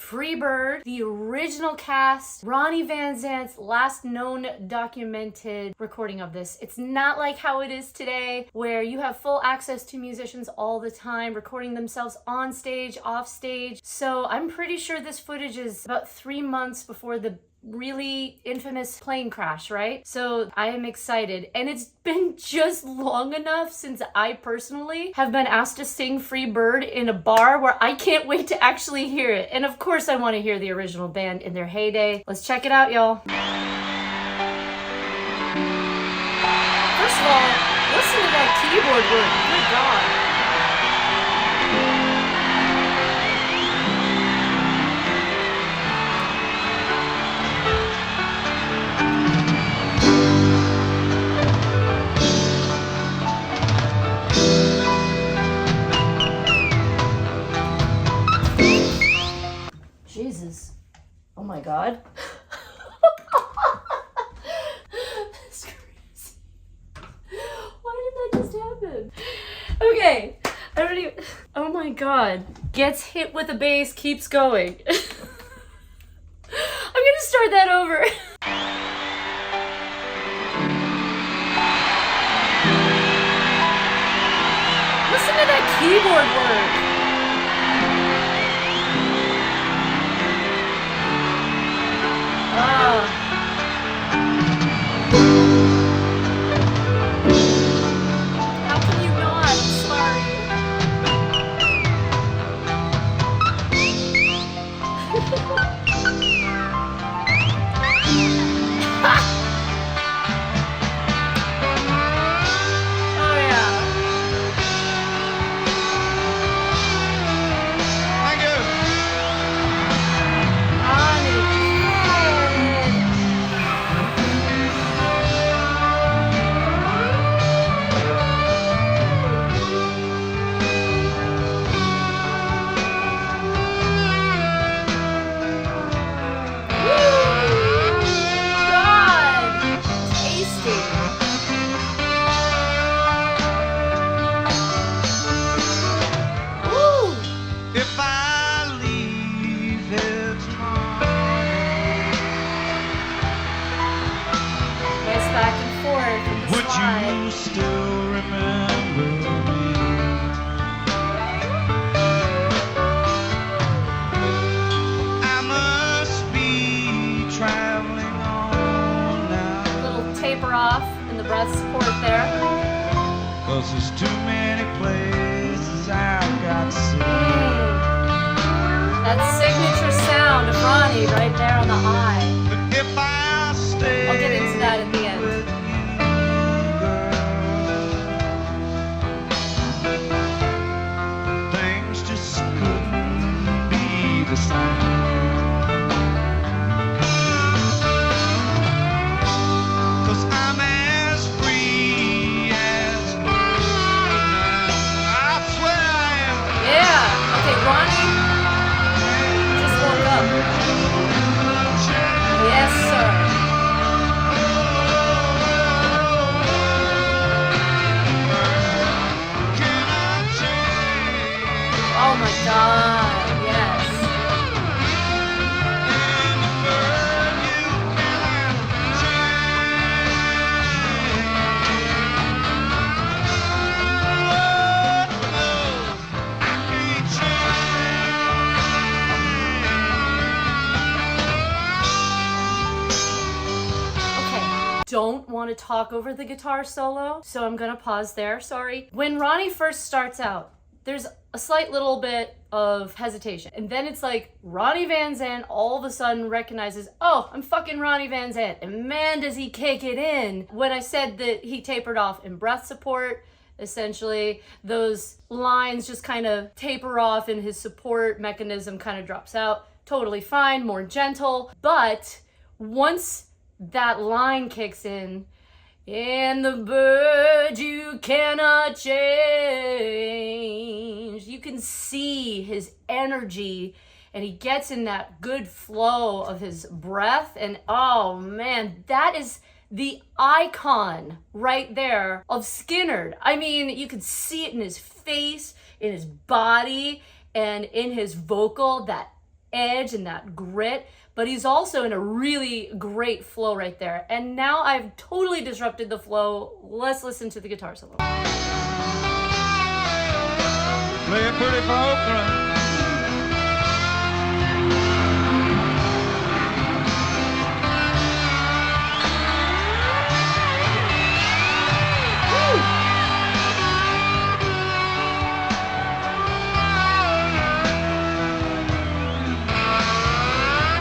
Freebird, the original cast, Ronnie Van Zant's last known documented recording of this. It's not like how it is today, where you have full access to musicians all the time, recording themselves on stage, off stage. So I'm pretty sure this footage is about 3 months before the really infamous plane crash, right? So I am excited, and it's been just long enough since I personally have been asked to sing Free Bird in a bar where I can't wait to actually hear it. And of course I want to hear the original band in their heyday. Let's check it out, y'all. First of all, listen to that keyboard work. Good God. Jesus. Oh my God. That's crazy. Why did that just happen? Okay. I don't even. Oh my God. Gets hit with a bass, keeps going. I'm gonna start that over. Listen to that keyboard work. How can you not? I'm sorry. Oh yeah. Thank you. If I leave here tomorrow, Nice back and forth with the would slide. you still remember me? I must be traveling on now, Little taper off and the breath support there. 'cause there's too many places I've got to see. That signature sound of Ronnie right there on the eye. But if I stay, I'll get into that at the end. with you, girl, things just couldn't be the same. 'Cause I'm as free as a bird now. I swear I am. Yeah. Okay, Ronnie just woke up. Yes, sir. Can I change? Oh my God. Yes. And the bird you cannot Okay. Don't want to talk over the guitar solo, so I'm gonna pause there. Sorry. When Ronnie first starts out, there's a slight little bit of hesitation. And then it's like Ronnie Van Zant all of a sudden recognizes, oh, I'm fucking Ronnie Van Zant. And man, does he kick it in. When I said that he tapered off in breath support, essentially, those lines just kind of taper off and his support mechanism kind of drops out. Totally fine, more gentle. But once that line kicks in, and the bird you cannot change, you can see his energy, and he gets in that good flow of his breath, and oh man, that is the icon right there of Skynyrd. I mean, you could see it in his face, in his body, and in his vocal, that edge and that grit, but he's also in a really great flow right there. And now I've totally disrupted the flow. Let's listen to the guitar solo. Play it pretty for Oakland.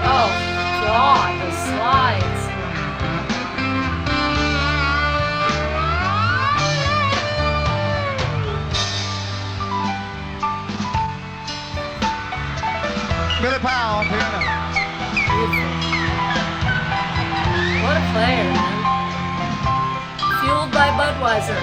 Oh God, the slides. Billy Powell on piano. Beautiful. What a player, man. Fueled by Budweiser.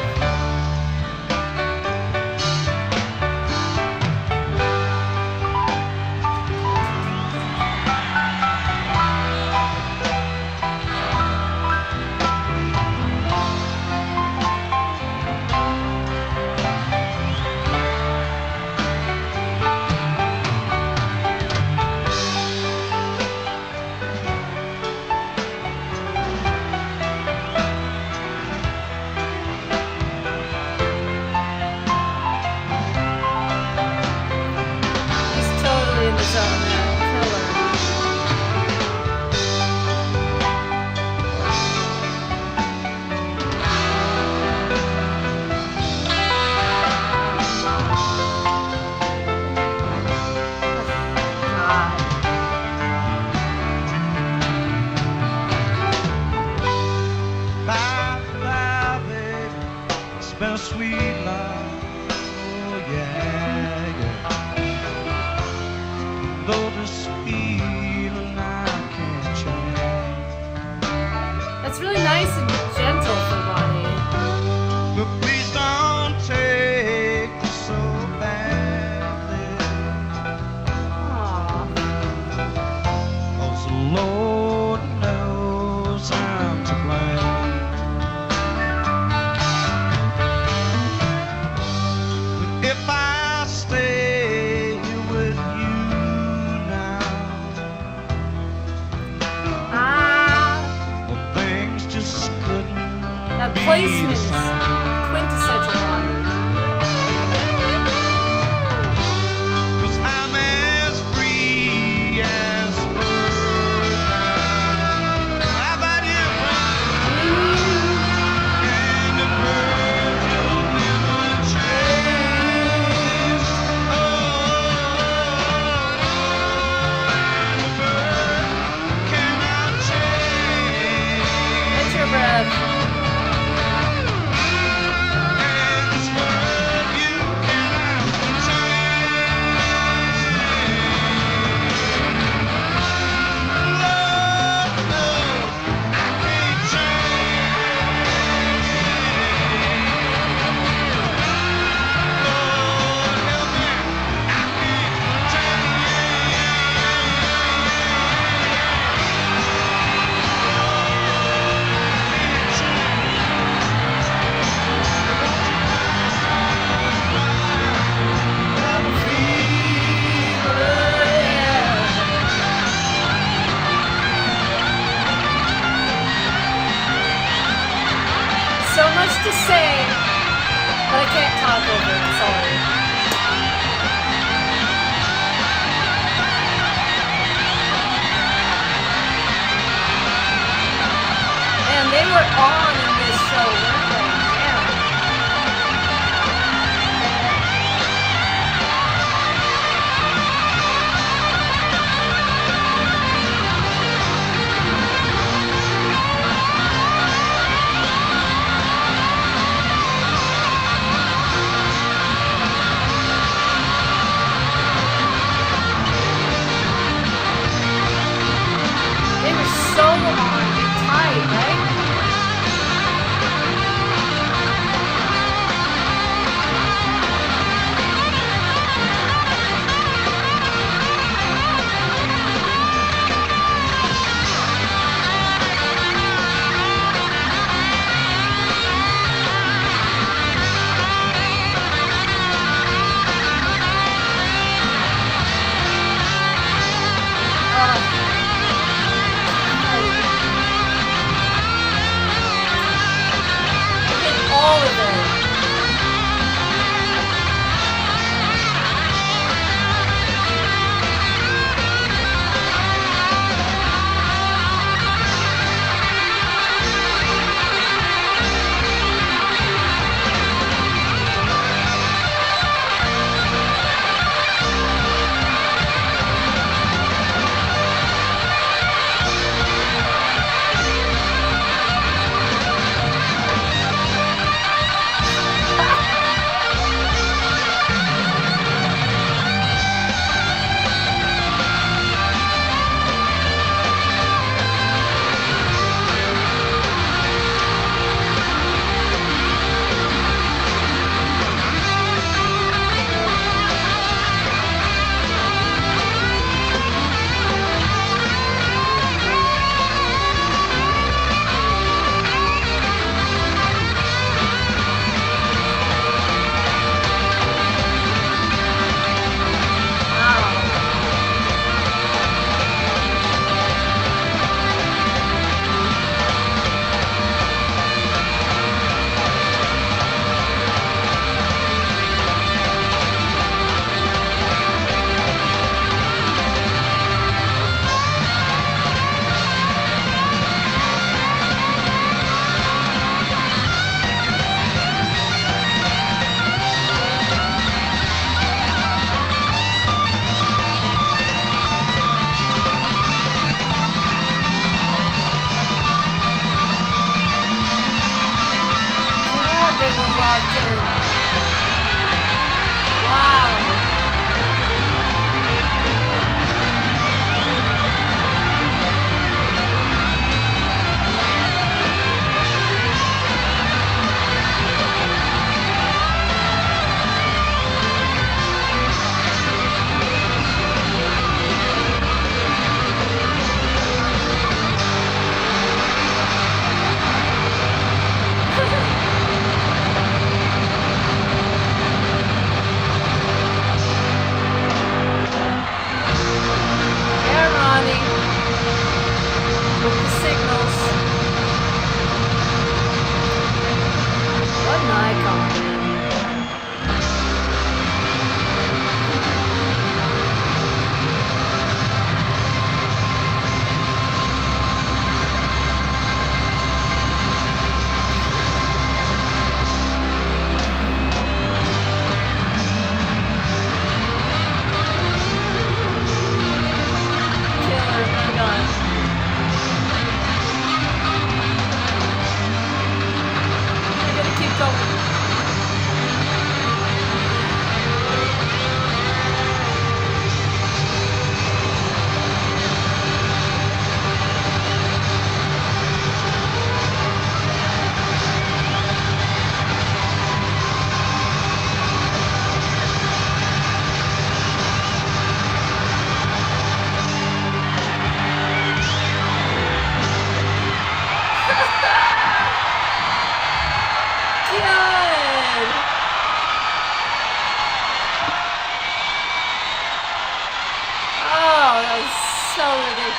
Been a sweet life, oh yeah, yeah. Though this feeling I can't change. That's really nice and gentle for Ronnie. But please don't take it so badly. Aww. 'Cause the Lord knows I'm to blame. If I stay with you now, well, things just couldn't That be placement the is same. quintessential Ronnie. 'Cause I'm as free as a bird now. How about you? And the bird will never change. Oh, and the bird cannot change. Catch your breath. And this bird you cannot change. Lord knows I can't change. Lord help me, I can't So much to say, but I can't talk over it. Sorry. And they were on in this show, weren't they? Damn. They were so on and tight, right?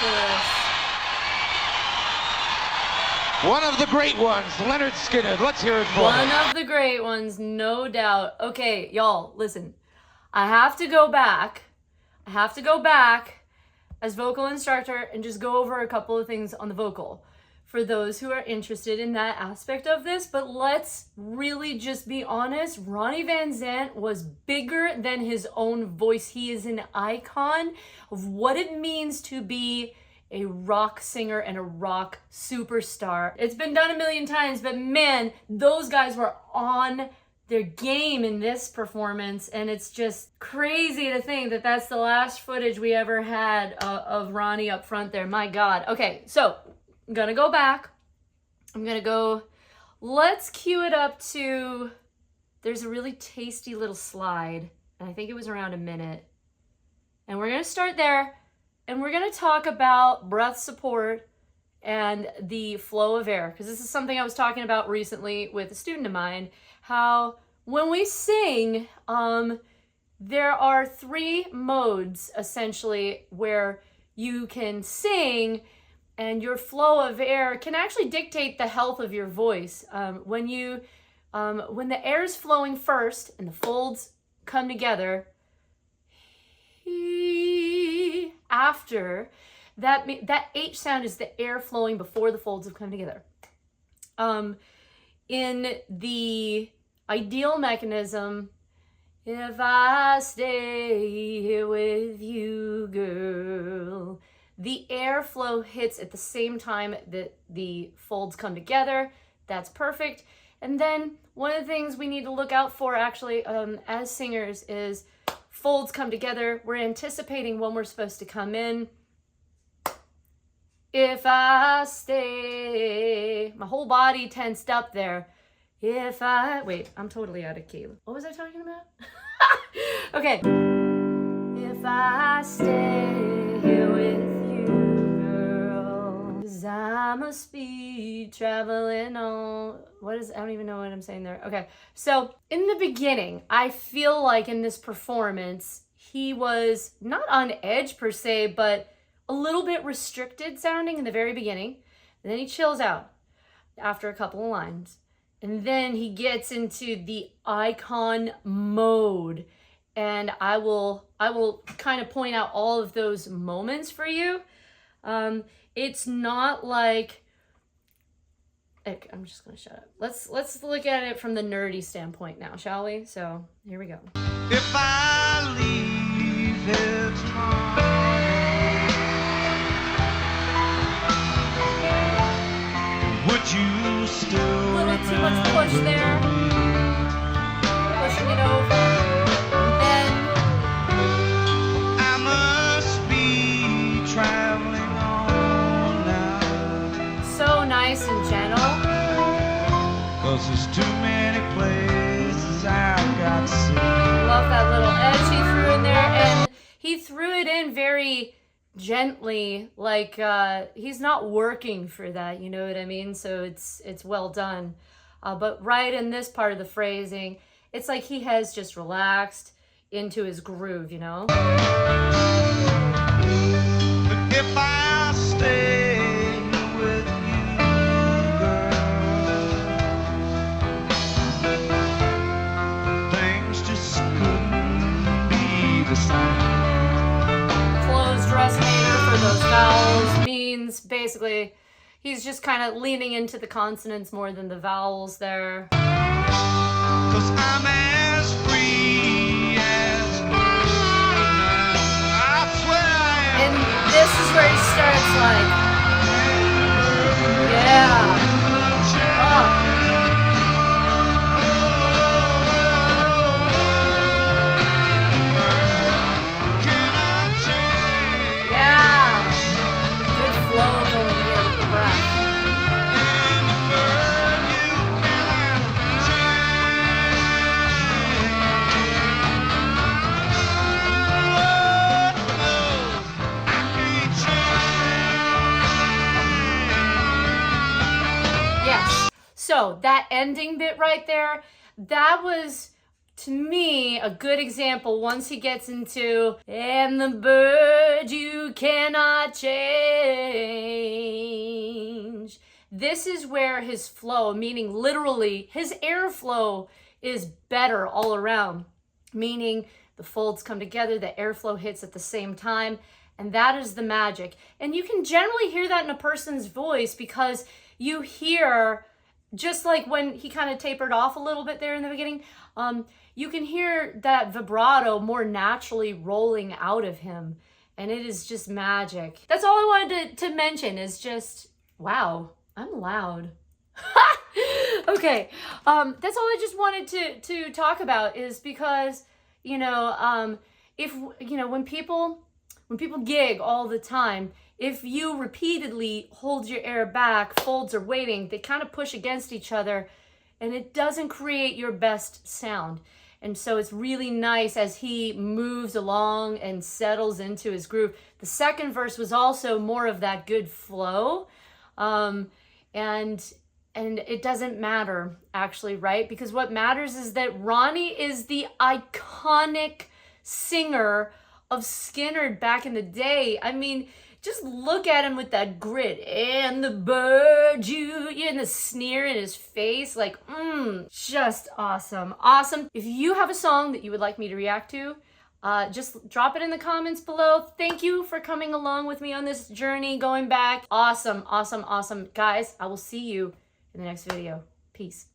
vocalist. One of the great ones, Leonard Skinner. Let's hear it for One him. of the great ones, no doubt. Okay, y'all, listen. I have to go back as vocal instructor and just go over a couple of things on the vocal for those who are interested in that aspect of this. But let's really just be honest. Ronnie Van Zant was bigger than his own voice. He is an icon of what it means to be a rock singer and a rock superstar. It's been done a million times, but man, those guys were on their game in this performance, and it's just crazy to think that that's the last footage we ever had of Ronnie up front there. My God. Okay, so I'm gonna go back. Let's cue it up to, there's a really tasty little slide, and I think it was around a minute. And we're gonna start there, and we're gonna talk about breath support and the flow of air, because this is something I was talking about recently with a student of mine, how when we sing, there are 3 modes essentially where you can sing and your flow of air can actually dictate the health of your voice. When the air is flowing first and the folds come together, after that H sound is the air flowing before the folds have come together. In the ideal mechanism, if I stay here with you, girl, the airflow hits at the same time that the folds come together. That's perfect. And then one of the things we need to look out for actually as singers is folds come together. We're anticipating when we're supposed to come in. If I stay, my whole body tensed up there. Wait, I'm totally out of key. What was I talking about? Okay. If I stay here with you, girl, 'cause I must be traveling on, I don't even know what I'm saying there. Okay, so in the beginning, I feel like in this performance, he was not on edge per se, but a little bit restricted sounding in the very beginning. And then he chills out after a couple of lines. And then he gets into the icon mode. And I will kind of point out all of those moments for you. It's not like, I'm just gonna shut up. Let's look at it from the nerdy standpoint now, shall we? So here we go. If I leave here tomorrow, would you still A little too much push there. Pushing it over. And I must be traveling on now, then so nice and gentle. 'cause there's too many places I've got to see. Love that little edge he threw in there, and he threw it in very gently, like he's not working for that, you know what I mean? So it's well done. But right in this part of the phrasing, it's like he has just relaxed into his groove, you know? But if I stay with you, girl, things just couldn't be the same. Closed resonator for those vowels means basically he's just kind of leaning into the consonants more than the vowels there. 'Cause I'm as free as bird now. I swear I am. And this is where he starts like, yeah. Oh. Can I change? Yeah. Good flow going here with the breath. And the bird you cannot change. Lord knows I can't change. Yes. So that ending bit right there, that was to me, a good example, once he gets into, and the bird you cannot change. This is where his flow, meaning literally his airflow, is better all around. Meaning the folds come together, the airflow hits at the same time, and that is the magic. And you can generally hear that in a person's voice because you hear, just like when he kind of tapered off a little bit there in the beginning, you can hear that vibrato more naturally rolling out of him, and it is just magic. That's all I wanted to mention is just, wow, I'm loud. Okay, that's all I just wanted to talk about is because, you know, if, you know, when people gig all the time, if you repeatedly hold your air back, folds are waiting, they kind of push against each other, and it doesn't create your best sound. And so it's really nice as he moves along and settles into his groove. The second verse was also more of that good flow. And it doesn't matter, actually, right? Because what matters is that Ronnie is the iconic singer of Skinner back in the day. I mean, just look at him with that grit and the bird and the sneer in his face. Like, just awesome. Awesome. If you have a song that you would like me to react to, just drop it in the comments below. Thank you for coming along with me on this journey going back. Awesome, awesome, awesome. Guys, I will see you in the next video. Peace.